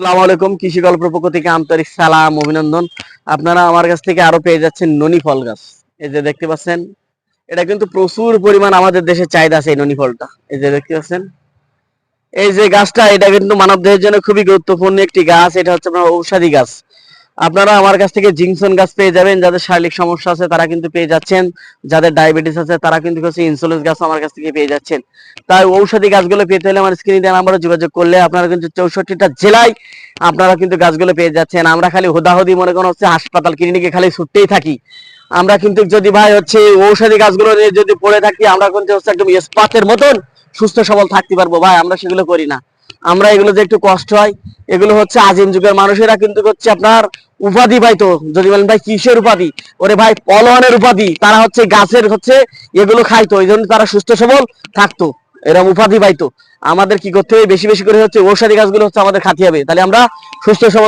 আসসালামু আলাইকুম। কৃষি গল্প পক্ষ থেকে আন্তরিক সালাম অভিনন্দন। আপনারা আমার কাছ থেকে আরো পেয়ে যাচ্ছেন ননি ফল গাছ। এই যে দেখতে পাচ্ছেন, এটা কিন্তু প্রচুর পরিমাণ আমাদের দেশে চাহিদা আছে এই ননি ফলটা। এই যে দেখতে পাচ্ছেন, এই যে গাছটা, এটা কিন্তু মানব দেহের জন্য খুবই গুরুত্বপূর্ণ একটি গাছ। এটা হচ্ছে আপনার ঔষধি গাছ। আপনারা আমার কাছ থেকে জিংসন গাছ পেয়ে যাবেন। যাদের শারীরিক সমস্যা আছে তারা কিন্তু পেয়ে যাচ্ছেন। যাদের ডায়াবেটিস আছে তারা কিন্তু হচ্ছে ইনসুলিন গাছ আমার কাছ থেকে পেয়ে যাচ্ছেন। তাই ঔষধি গাছগুলো পেতে হলে আমার স্ক্রিনে দেওয়া নাম্বারে যোগাযোগ করলে আপনারা কিন্তু 64টা জেলায় আপনারা কিন্তু গাছগুলো পেয়ে যাচ্ছেন। আমরা খালি হুদাহুদি মনে করেন হচ্ছে হাসপাতাল ক্লিনিকে খালি ছুটতেই থাকি। আমরা কিন্তু যদি ভাই হচ্ছে ঔষধি গাছগুলো নিয়ে যদি পড়ে থাকি, আমরা কিন্তু হচ্ছে একদম ইস্পাতের মতন সুস্থ সবল থাকতে পারবো। ভাই আমরা সেগুলো করি না। আমরা এগুলো যে একটু কষ্ট হয়, এগুলো হচ্ছে আজিম যুগের মানুষেরা কিন্তু হচ্ছে আপনার উপাধি পাইতো। যদি বলেন ভাই কিসের উপাধি, ওরে ভাই পলোয়ানের উপাধি। তারা হচ্ছে গাছের হচ্ছে এগুলো খাইতো, এই জন্য তারা সুস্থ সবল থাকতো, এরকম উপাধি পাইতো। আমাদের কি করতে হবে, বেশি বেশি করে হচ্ছে ঔষধি গাছগুলো হচ্ছে আমাদের খাতে হবে, তাহলে আমরা সুস্থ সবল